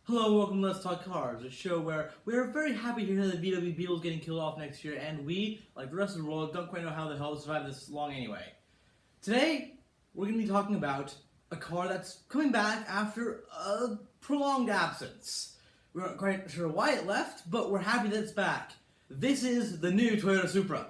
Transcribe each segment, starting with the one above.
Hello, welcome to Let's Talk Cars, a show where we are very happy to hear that the VW Beetle's getting killed off next year, and we, like the rest of the world, don't quite know how the hell to survive this long anyway. Today, we're going to be talking about a car that's coming back after a prolonged absence. We aren't quite sure why it left, but we're happy that it's back. This is the new Toyota Supra.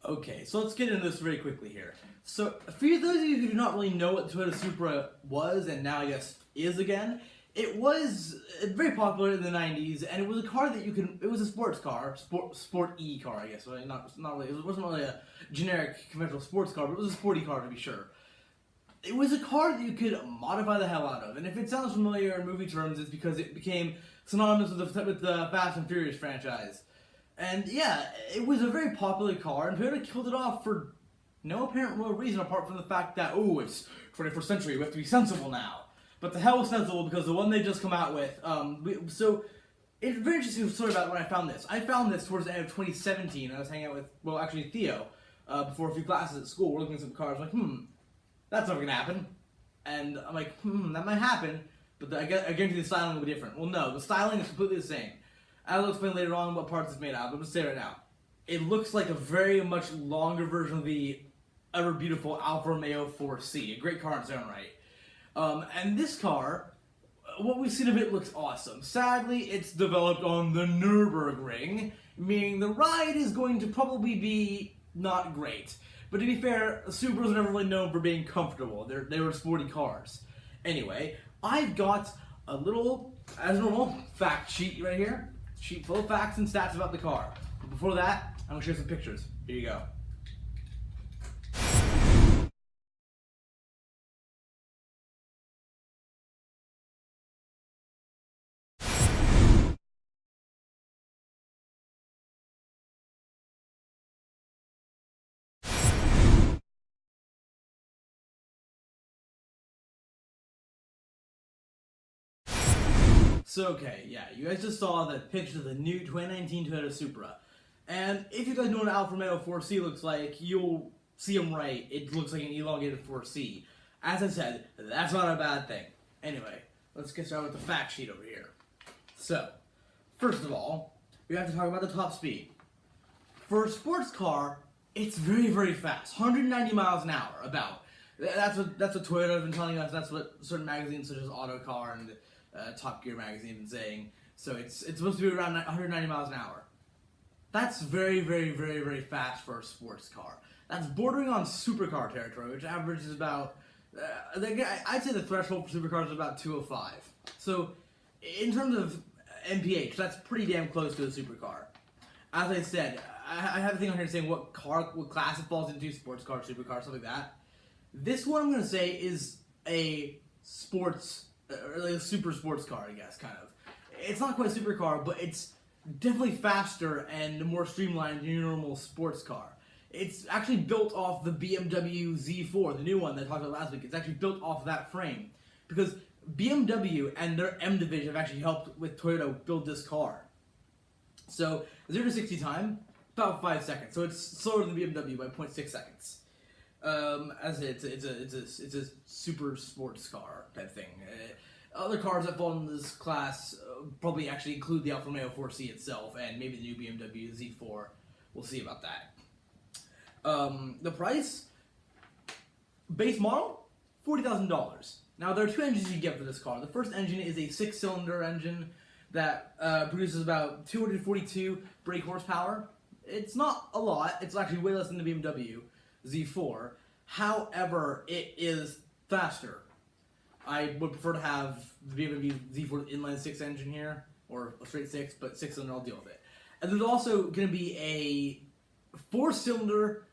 Okay, so let's get into this very quickly here. So, for those of you who do not really know what the Toyota Supra was, and now I guess is again, it was very popular in the 90s, and it was a car that it was a sports car, sport-y car, I guess, right? Not really, it wasn't really a generic conventional sports car, but it was a sporty car to be sure. It was a car that you could modify the hell out of, and if it sounds familiar in movie terms, it's because it became synonymous with the Fast and Furious franchise. And yeah, it was a very popular car, and Toyota killed it off for no apparent real reason apart from the fact that, oh, it's 21st century, we have to be sensible now. But the hell was sensible because the one they just come out with, so it's a very interesting story about when I found this. I found this towards the end of 2017, I was hanging out with, well, actually Theo, before a few classes at school, we're looking at some cars, I'm like, that's never gonna happen. And I'm like, that might happen, but I guarantee the styling will be different. Well, no, the styling is completely the same. I'll explain later on what parts it's made out of, but I'm going to say right now. It looks like a very much longer version of the ever beautiful Alfa Romeo 4C, a great car in its own right. And this car, what we've seen of it looks awesome. Sadly, it's developed on the Nürburgring, meaning the ride is going to probably be not great. But to be fair, Supras are never really known for being comfortable. They were sporty cars. Anyway, I've got a little, as normal, fact sheet right here. Sheet full of facts and stats about the car. But before that, I'm going to show you some pictures. Here you go. So, okay, yeah, you guys just saw the picture of the new 2019 Toyota Supra. And if you guys know what an Alfa Romeo 4C looks like, you'll see them right. It looks like an elongated 4C. As I said, that's not a bad thing. Anyway, let's get started with the fact sheet over here. So, first of all, we have to talk about the top speed. For a sports car, it's very, very fast. 190 miles an hour, about. That's what Toyota has been telling us. That's what certain magazines such as Autocar and Top Gear magazine been saying. So it's supposed to be around 190 miles an hour. That's very, very, very, very fast for a sports car. That's bordering on supercar territory, which averages about, I'd say the threshold for supercars is about 205. So in terms of MPH, that's pretty damn close to a supercar. As I said, I have a thing on here saying what class it falls into, sports car, supercar, something like that. This one I'm going to say is a sports, like a super sports car, I guess, kind of. It's not quite a supercar, but it's definitely faster and more streamlined than your normal sports car. It's actually built off the BMW Z4, the new one that I talked about last week. It's actually built off that frame. Because BMW and their M division have actually helped with Toyota build this car. So, 0 to 60 time, about 5 seconds. So it's slower than BMW by 0.6 seconds. As it's a super sports car type thing. Other cars that fall in this class probably actually include the Alfa Romeo 4C itself and maybe the new BMW Z4. We'll see about that. The price, base model, $40,000. Now there are two engines you get for this car. The first engine is a 6-cylinder engine that produces about 242 brake horsepower. It's not a lot. It's actually way less than the BMW Z4. However, it is faster. I would prefer to have the BMW Z4 inline 6 engine here, or a straight 6, but 6-cylinder, I'll deal with it. And there's also going to be a 4-cylinder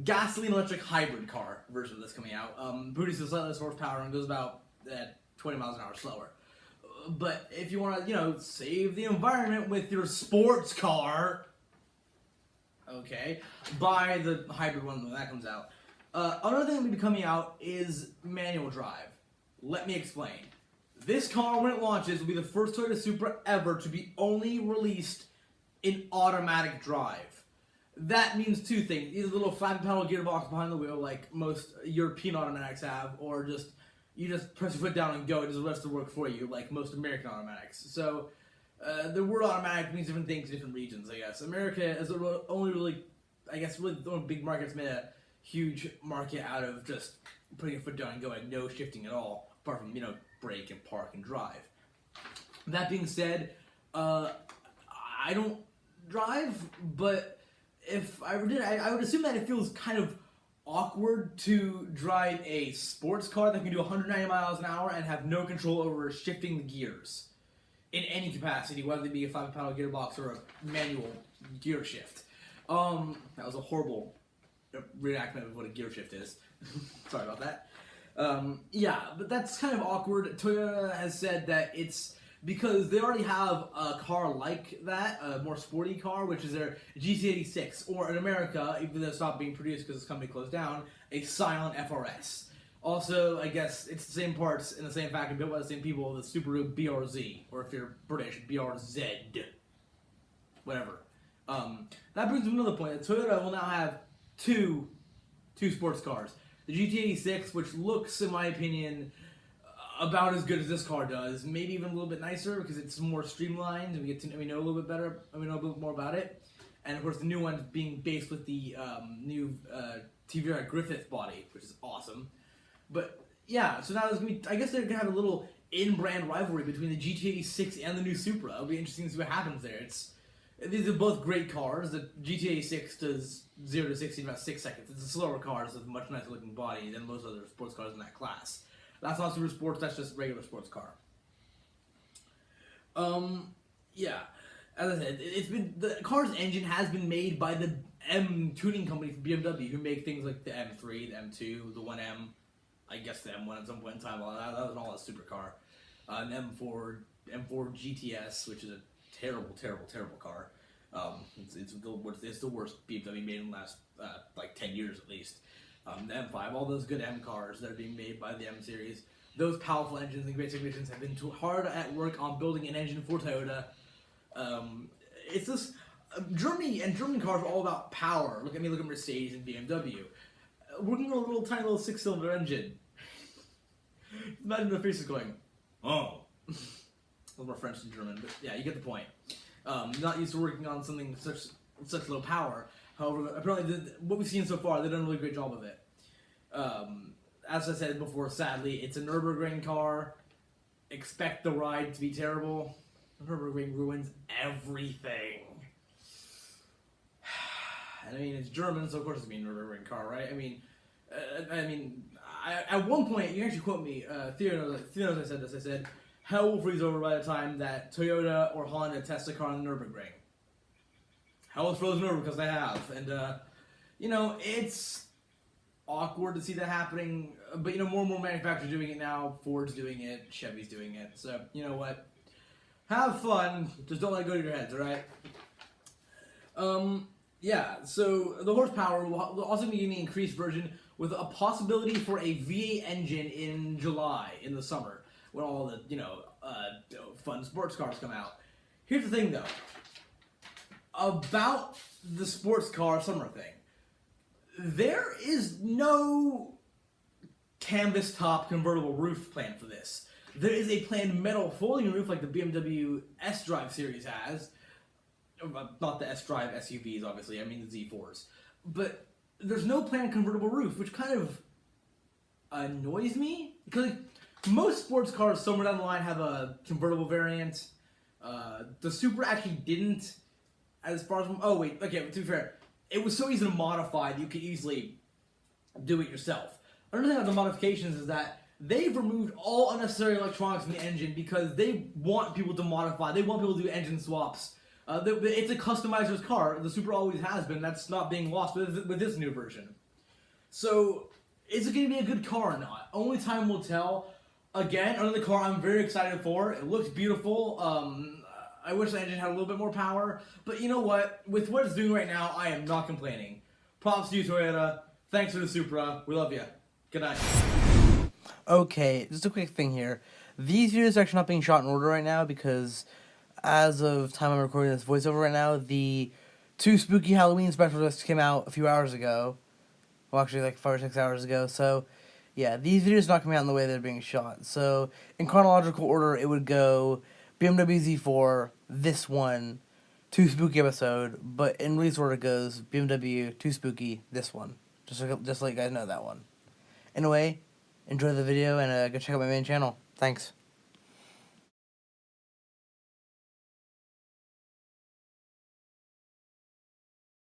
gasoline electric hybrid car version of this coming out. Produces slightly less horsepower and goes about 20 miles an hour slower. But if you want to, save the environment with your sports car, okay, buy the hybrid one when that comes out. Another thing that will be coming out is manual drive. Let me explain. This car, when it launches, will be the first Toyota Supra ever to be only released in automatic drive. that means two things: either the little flat pedal gearbox behind the wheel, like most European automatics have, or just you just press your foot down and go. It does the rest of the work for you, like most American automatics. So the word automatic means different things in different regions, I guess. America is only really, I guess, really the only big market's made a huge market out of just putting your foot down and going, no shifting at all, apart from, brake and park and drive. That being said, I don't drive, but if I ever did, I would assume that it feels kind of awkward to drive a sports car that can do 190 miles an hour and have no control over shifting the gears in any capacity, whether it be a 5-pedal gearbox or a manual gear shift. That was a horrible reenactment of what a gear shift is. Sorry about that. Yeah, but that's kind of awkward. Toyota has said that it's because they already have a car like that, a more sporty car, which is their GT86, or in America, even though it's not being produced because this company closed down, a Scion FRS. Also, I guess it's the same parts in the same factory, built by the same people, the Subaru BRZ, or if you're British, BRZ. Whatever. That brings me to another point. Toyota will now have two sports cars. The GT86, which looks, in my opinion, about as good as this car does, maybe even a little bit nicer because it's more streamlined and we know a little bit better, and we know a little bit more about it. And of course, the new one being based with the new TVR Griffith body, which is awesome. But yeah, so now there's gonna be, I guess they're gonna have a little in-brand rivalry between the GT86 and the new Supra. It'll be interesting to see what happens there. These are both great cars. The GT86 does 0 to 60 in about 6 seconds. It's a slower car, so it's a much nicer looking body than most other sports cars in that class. That's not super sports, that's just regular sports car. Yeah. As I said, the car's engine has been made by the M tuning company from BMW, who make things like the M3, the M2, the 1M, I guess the M1 at some point in time. That was all a supercar. An M4 GTS, which is a terrible car. It's the worst BMW made in the last 10 years at least. The M5, all those good M cars that are being made by the M series, those powerful engines and great technicians have been too hard at work on building an engine for Toyota. It's this Germany and German cars are all about power. Look at Mercedes and BMW. Working on a tiny little 6-cylinder engine. Imagine the face is going, oh. A little more French than German, but yeah, you get the point. Not used to working on something with such low power. However, apparently what we've seen so far, they've done a really great job of it. As I said before, sadly, it's a Nürburgring car. Expect the ride to be terrible. Nürburgring ruins everything. And I mean, it's German, so of course it's going to be a Nürburgring car, right? At one point, you actually quote me, Theo knows I said this, I said, hell will freeze over by the time that Toyota or Honda test a car on the Nürburgring. Hell is frozen over because they have. And, it's awkward to see that happening. But, more and more manufacturers doing it now. Ford's doing it. Chevy's doing it. So, you know what? Have fun. Just don't let it go to your heads, alright? Yeah, so the horsepower will also be an increased version with a possibility for a V8 engine in July, in the summer, when all the, fun sports cars come out. Here's the thing, though. About the sports car summer thing. There is no canvas top convertible roof plan for this. There is a planned metal folding roof like the BMW S-Drive series has. Not the S-Drive SUVs, obviously. I mean the Z4s. But there's no planned convertible roof, which kind of annoys me. Because most sports cars somewhere down the line have a convertible variant. The Supra actually didn't. As far as... Oh, wait. Okay, to be fair. It was so easy to modify that you could easily do it yourself. Another thing about the modifications is that they've removed all unnecessary electronics in the engine because they want people to modify. They want people to do engine swaps. It's a customizer's car. The Supra always has been. That's not being lost with this new version. So, is it going to be a good car or not? Only time will tell. Again, another car I'm very excited for. It looks beautiful. I wish the engine had a little bit more power. But you know what? With what it's doing right now, I am not complaining. Props to you, Toyota. Thanks for the Supra. We love you. Good night. Okay, just a quick thing here. These videos are actually not being shot in order right now because as of time I'm recording this voiceover right now, the 2 spooky Halloween specials just came out a few hours ago. Well, actually, like 5 or 6 hours ago. So, yeah, these videos are not coming out in the way they're being shot. So, in chronological order, it would go BMW Z4, this one, 2 spooky episode. But in release order, it goes BMW, 2 spooky, this one. Just to let you guys know that one. Anyway, enjoy the video and go check out my main channel. Thanks.